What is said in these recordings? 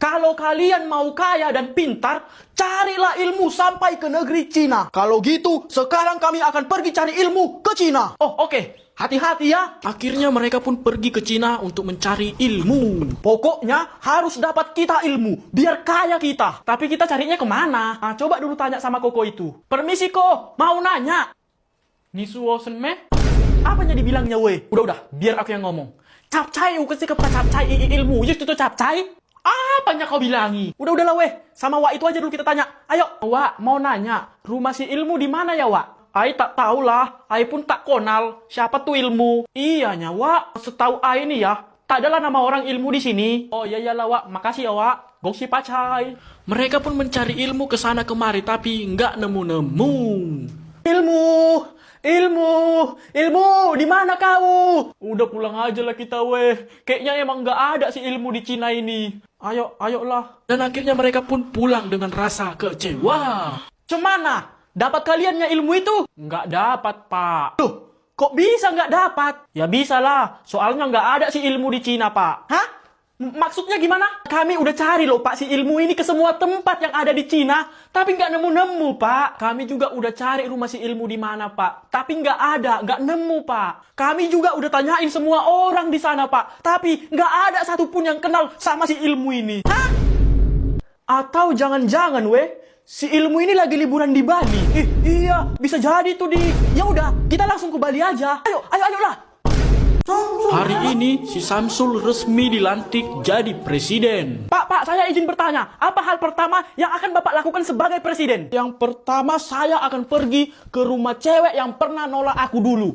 Kalau kalian mau kaya dan pintar, carilah ilmu sampai ke negeri Cina. Kalau gitu, sekarang kami akan pergi cari ilmu ke Cina. Oh, oke. Hati-hati ya. Akhirnya mereka pun pergi ke Cina untuk mencari ilmu. Pokoknya harus dapat kita ilmu, biar kaya kita. Tapi kita carinya kemana? Nah, coba dulu tanya sama Koko itu. Permisi, Ko. Mau nanya. Nisuosen me? Apanya dibilangnya, weh? Udah, biar aku yang ngomong. Capcai, ukesi kepa capcai ilmu. Just itu capcai. Apanya kau bilangi? Udahlah weh, sama Wak itu aja dulu kita tanya. Ayo, Wak, mau nanya, rumah si ilmu di mana ya, Wak? Ai tak tahulah, Ai pun tak kenal siapa tuh ilmu. Iyanya, Wak, setahu Ai ini ya, tak adalah nama orang ilmu di sini. Oh iya iyalah, Wak, makasih ya, Wak. Gongsi pacai. Mereka pun mencari ilmu ke sana kemari tapi nggak nemu-nemu. Ilmu, di mana kau? Udah pulang aja lah kita, weh. Kayaknya emang nggak ada si ilmu di Cina ini. Ayolah. Dan akhirnya mereka pun pulang dengan rasa kecewa. Cemana? Dapat kaliannya ilmu itu? Nggak dapat, Pak. Loh, kok bisa nggak dapat? Ya bisa lah, soalnya nggak ada si ilmu di Cina, Pak. Hah? Maksudnya gimana? Kami udah cari loh, Pak, si ilmu ini ke semua tempat yang ada di Cina, tapi nggak nemu-nemu, Pak. Kami juga udah cari rumah si ilmu di mana, Pak, tapi nggak ada, nggak nemu, Pak. Kami juga udah tanyain semua orang di sana, Pak, tapi nggak ada satupun yang kenal sama si ilmu ini. Hah? Atau jangan-jangan, weh, si ilmu ini lagi liburan di Bali. Iya, bisa jadi tuh di. Ya udah, kita langsung ke Bali aja. Ayolah. Hari ini si Samsul resmi dilantik jadi presiden. Pak, saya izin bertanya. Apa hal pertama yang akan Bapak lakukan sebagai presiden? Yang pertama, saya akan pergi ke rumah cewek yang pernah nolak aku dulu.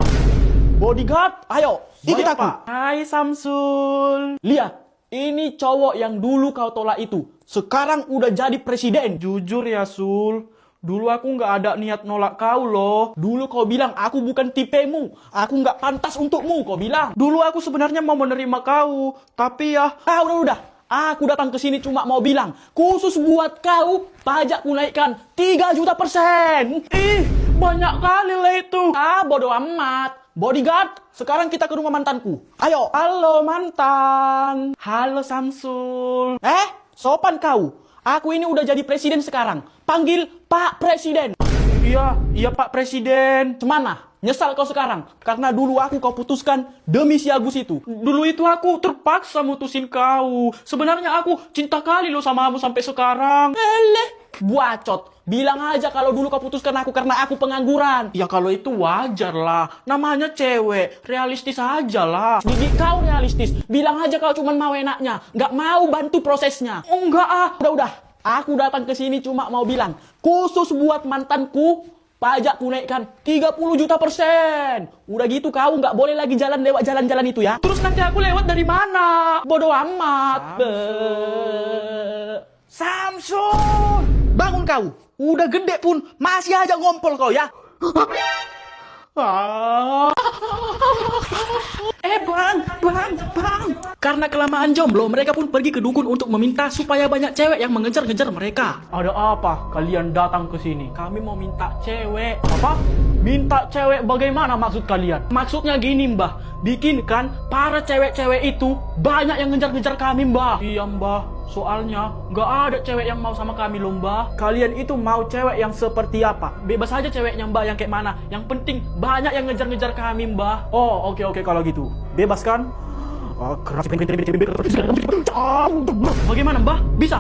Bodyguard, ayo, ikut aku. Hai Samsul. Lihat, ini cowok yang dulu kau tolak itu. Sekarang udah jadi presiden. Jujur ya, Sul. Dulu aku nggak ada niat nolak kau loh. Dulu kau bilang aku bukan tipemu. Aku nggak pantas untukmu, kau bilang. Dulu aku sebenarnya mau menerima kau. Tapi ya, udah. Aku datang ke sini cuma mau bilang, khusus buat kau, pajak ku naikkan 3 juta %. Ih, banyak kali lah itu. Bodo amat. Bodyguard, sekarang kita ke rumah mantanku. Ayo. Halo mantan. Halo Samsul. Sopan kau. Aku ini udah jadi presiden sekarang. Panggil Pak Presiden. Iya Pak Presiden. Cemana? Nyesal kau sekarang? Karena dulu aku kau putuskan demi si Agus itu. Dulu itu aku terpaksa mutusin kau. Sebenarnya aku cinta kali lo sama kamu sampai sekarang. Buacot. Bilang aja kalau dulu kau putuskan aku karena aku pengangguran. Ya kalau itu wajar lah. Namanya cewek. Realistis aja lah. Didik kau realistis. Bilang aja kau cuma mau enaknya. Nggak mau bantu prosesnya. Oh enggak ah. Udah. Aku datang ke sini cuma mau bilang. Khusus buat mantanku. Pajak ku naikkan 30 juta %. Udah gitu kau nggak boleh lagi jalan lewat jalan-jalan itu ya. Terus nanti aku lewat dari mana? Bodoh amat. Samsul. Bangun kau. Udah gede pun masih aja ngompol kau ya. Bang. Karena kelamaan jomblo, mereka pun pergi ke dukun untuk meminta supaya banyak cewek yang mengejar-ngejar mereka. Ada apa? Kalian datang ke sini. Kami mau minta cewek. Apa? Minta cewek bagaimana maksud kalian? Maksudnya gini, Mbah. Bikinkan para cewek-cewek itu banyak yang ngejar-ngejar kami, Mbah. Iya, Mbah. Soalnya nggak ada cewek yang mau sama kami loh, Mbah. Kalian itu mau cewek yang seperti apa? Bebas aja ceweknya, Mbah, yang kayak mana. Yang penting banyak yang ngejar-ngejar kami, Mbah. Oh, oke kalau gitu. Bebas kan? Bagaimana, Mbah? Bisa.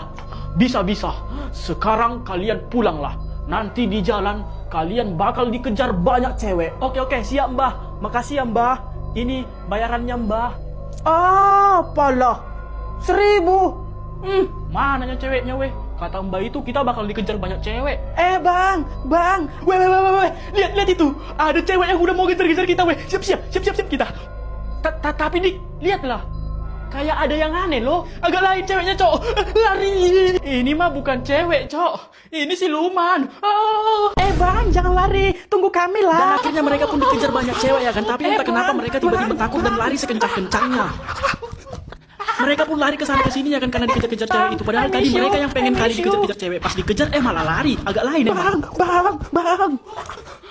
Sekarang kalian pulanglah. Nanti di jalan kalian bakal dikejar banyak cewek. Oke, siap, Mbah. Makasih ya, Mbah. Ini bayarannya, Mbah. Apalah. 1.000. Mananya ceweknya, weh? Kata Mbak itu kita bakal dikejar banyak cewek. Bang. Weh. Lihat itu. Ada cewek yang udah mau kejar-kejar kita, weh. Siap kita. Tapi lihatlah. Kayak ada yang aneh loh. Agak lain ceweknya, Cok. Lari. Ini mah bukan cewek, Cok. Ini siluman. Bang, jangan lari. Tunggu kami lah. Dan akhirnya mereka pun dikejar banyak cewek ya kan. Tapi entah kenapa mereka tiba-tiba takut dan lari sekencang-kencangnya. Mereka pun lari ke sana ke sini ya kan karena dikejar-kejar cewek itu. Padahal tadi mereka yang pengen kali dikejar-kejar cewek. Pas dikejar malah lari. Agak lain emang. Bang.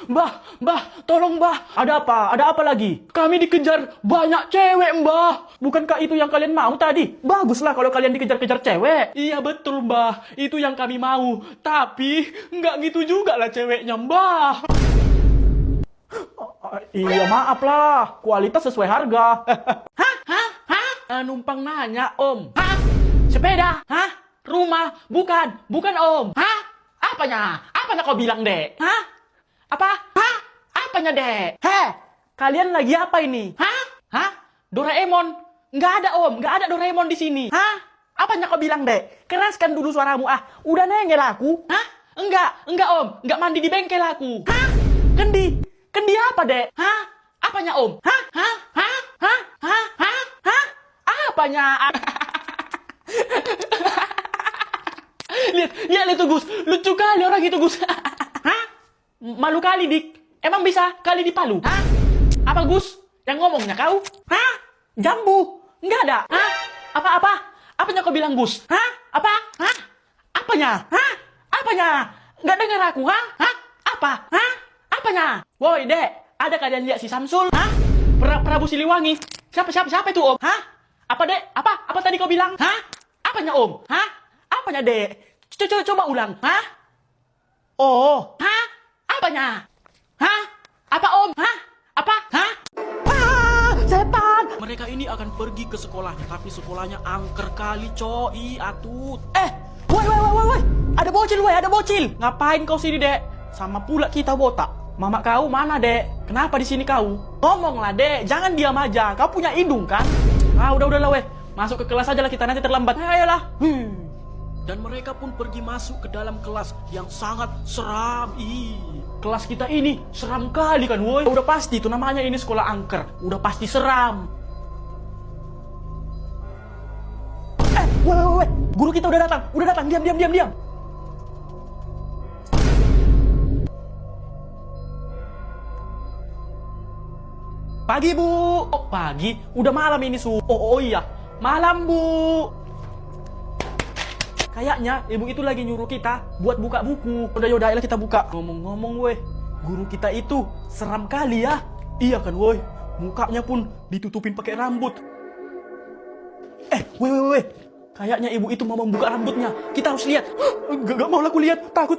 Mbah, tolong mbah. Ada apa? Ada apa lagi? Kami dikejar banyak cewek, mbah. Bukankah itu yang kalian mau tadi? Baguslah kalau kalian dikejar-kejar cewek. Iya betul, mbah. Itu yang kami mau. Tapi nggak gitu juga lah ceweknya, mbah. Iya maaf lah. Kualitas sesuai harga. Hah? Numpang nanya, Om. Hah? Sepeda? Hah? Rumah? Bukan Om. Hah? Apanya kau bilang, Dek? Hah? Apa? Hah? Apanya, Dek? Heh, kalian lagi apa ini? Hah? Doraemon? Nggak ada, Om. Nggak ada Doraemon di sini. Hah? Apanya kau bilang, Dek? Keraskan dulu suaramu. Udah nengel aku. Hah? Enggak, Om. Nggak mandi di bengkel aku. Hah? Kendi apa, Dek? Hah? Apanya, Om? Hah? Apanya? Lihat itu, Gus. Lucu kali orang itu, Gus. Hah? Malu kali, Dik. Emang bisa kali di Palu? Hah? Apa, Gus? Yang ngomongnya kau? Hah? Jambu? Nggak ada. Hah? Apa? Apanya kau bilang, Gus? Hah? Apa? Hah? Apanya? Hah? Apanya? Nggak dengar aku, hah? Hah? Apa? Hah? Apanya? Woi, Dek. Ada kalian lihat si Samsul? Hah? Prabu Siliwangi. Siapa itu, Om? Hah? Apa, Dek? Apa tadi kau bilang? Hah? Apanya, Om? Hah? Apanya, Dek? Coba ulang. Hah? Oh. Hah? Apanya? Hah? Apa, Om? Hah? Apa? Hah? Setan! Mereka ini akan pergi ke sekolahnya, tapi sekolahnya angker kali, coy, atut. Woi. Ada bocil. Ngapain kau sini, Dek? Sama pula kita botak. Mama kau mana, Dek? Kenapa di sini kau? Ngomonglah, Dek. Jangan diam aja. Kau punya hidung kan? Udah, weh. Masuk ke kelas aja lah, kita nanti terlambat. Ayolah. Dan mereka pun pergi masuk ke dalam kelas yang sangat seram. Kelas kita ini seram kali kan, woi. Udah pasti itu namanya ini sekolah angker. Udah pasti seram. Woi. Guru kita udah datang. Diam. Pagi, Bu. Oh, pagi? Udah malam ini, Su. Oh iya. Malam, Bu. Kayaknya ibu itu lagi nyuruh kita buat buka buku. Yaudah, ayolah kita buka. Ngomong-ngomong, weh. Guru kita itu seram kali ya. Iya kan, woi. Mukanya pun ditutupin pakai rambut. Weh. Kayaknya ibu itu mau membuka rambutnya. Kita harus lihat. Gak mau aku lihat. Takut.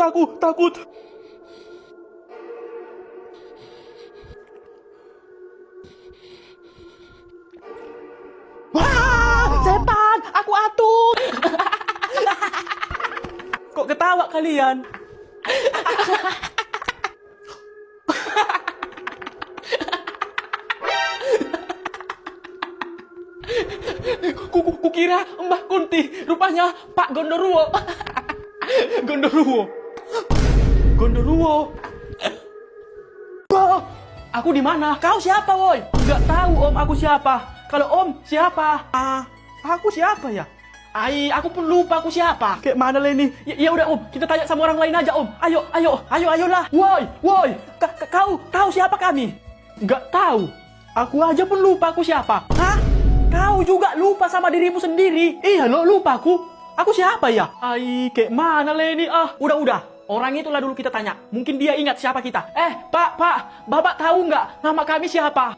Wah, setan. Aku atut. Kok ketawa kalian? Kukira Mbah Kunti, rupanya Pak Gondoruo. Gondoruo. Aku di mana? Kau siapa, woi? Nggak tahu, Om, aku siapa. Kalau Om siapa? Aku siapa ya? Aku pun lupa aku siapa. Kayak mana lah ini? Ya udah, Om, kita tanya sama orang lain aja, Om. Ayolah. Woi. Kau tahu siapa kami? Nggak tahu. Aku aja pun lupa aku siapa. Hah? Kau juga lupa sama dirimu sendiri? Iya lo, lupa aku. Aku siapa ya? Kayak mana lah ini? Udah. Orang itulah dulu kita tanya. Mungkin dia ingat siapa kita. Pak, Bapak tahu nggak nama kami siapa?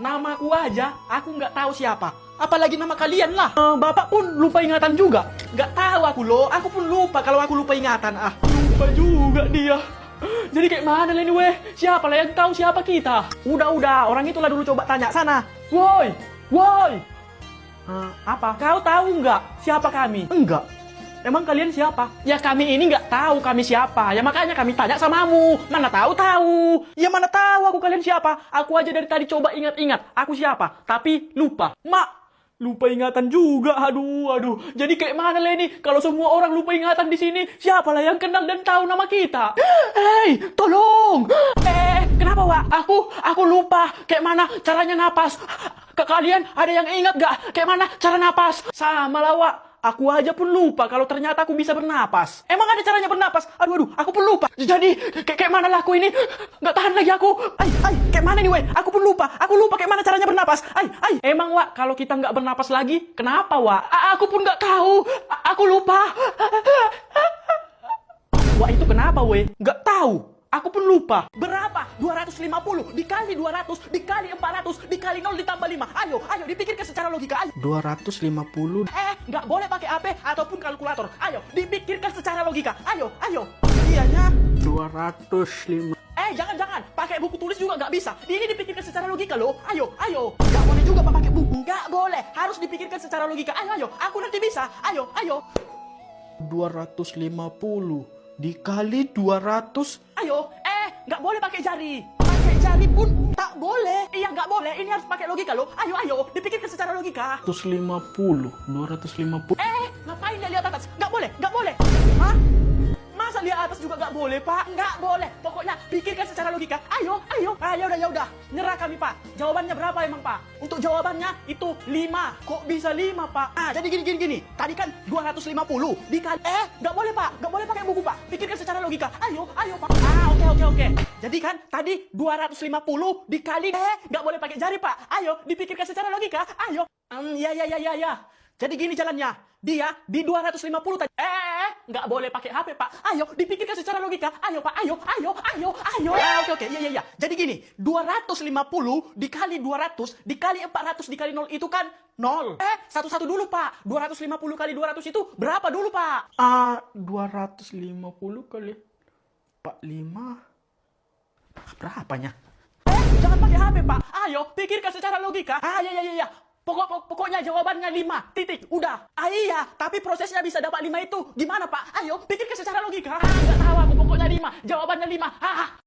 Namaku aja, aku nggak tahu siapa. Apalagi nama kalian lah. Bapak pun lupa ingatan juga. Nggak tahu aku pun lupa kalau aku lupa ingatan. Lupa juga dia. Jadi kayak mana lah ini, weh? Siapa lah yang tahu siapa kita? Udah. Orang itulah dulu coba tanya sana. Woi. Apa? Kau tahu nggak siapa kami? Enggak. Emang kalian siapa? Ya kami ini nggak tahu kami siapa. Ya makanya kami tanya samamu. Mana tahu. Ya mana tahu aku kalian siapa. Aku aja dari tadi coba ingat-ingat. Aku siapa. Tapi lupa. Lupa ingatan juga. Aduh. Jadi kayak mana lah ini? Kalau semua orang lupa ingatan di sini, siapalah yang kenal dan tahu nama kita? Hei, tolong. Kenapa, Wak? Aku lupa. Kayak mana caranya napas? Kalian ada yang ingat gak? Kayak mana cara napas? Sama lah, Wak. aku aja pun lupa kalau ternyata aku bisa bernapas. Emang ada caranya bernapas? Aduh, aku pun lupa. Jadi, kayak mana lah aku ini? Nggak tahan lagi aku. Kayak mana nih, weh? Aku pun lupa. Aku lupa kayak mana caranya bernapas. Emang, Wak, kalau kita nggak bernapas lagi, kenapa, Wak? Aku pun nggak tahu. Aku lupa. Wak, itu kenapa, weh? Nggak tahu. Aku pun lupa. Berapa? 250 dikali 200 dikali 400 dikali 0 ditambah 5. Ayo, dipikirkan secara logika. Ayo. 250. Nggak boleh pakai HP ataupun kalkulator. Ayo, dipikirkan secara logika. Ayo. Iyanya. 205. Jangan. Pakai buku tulis juga nggak bisa. Ini dipikirkan secara logika loh. Ayo. Nggak boleh juga pakai buku. Nggak boleh. Harus dipikirkan secara logika. Ayo. Aku nanti bisa. Ayo. 250 dikali 200. Ayo, nggak boleh pakai jari. Pakai jari pun tak boleh. Iya, nggak boleh. Ini harus pakai logika loh. Ayo, dipikirkan secara logika. 250. Ngapain dia lihat atas? Nggak boleh. Hah? Masa lihat atas juga nggak boleh, Pak? Nggak boleh. Pokoknya pikirkan secara logika. Ayo. Ya udah. Nyerah kami, Pak. Jawabannya berapa emang, Pak? Untuk jawabannya itu 5. Kok bisa 5, Pak? Jadi gini. Tadi kan 250 dikali. Nggak boleh, Pak. Nggak boleh pakai buku, Pak. Pikirkan secara logika. Ayo, Pak. Oke. Jadi kan tadi 250 dikali. Nggak boleh pakai jari, Pak. Ayo, dipikirkan secara logika. Ayo. Ya. Jadi gini jalannya. Dia di 250 tadi. Nggak boleh pakai HP, Pak. Ayo, dipikirkan secara logika. Ayo, Pak. Ayo. Oke. Iya. Jadi gini, 250 dikali 200 dikali 400 dikali 0 itu kan 0. Satu-satu dulu, Pak. 250 kali 200 itu berapa dulu, Pak? 250 kali 45. Berapanya? Jangan pakai HP, Pak. Ayo, pikirkan secara logika. Iya. Pokoknya jawabannya 5. Titik. Udah. Iya, tapi prosesnya bisa dapat 5 itu gimana, Pak? Ayo, pikirkan secara logika. Nggak tahu aku. Pokoknya 5. Jawabannya 5.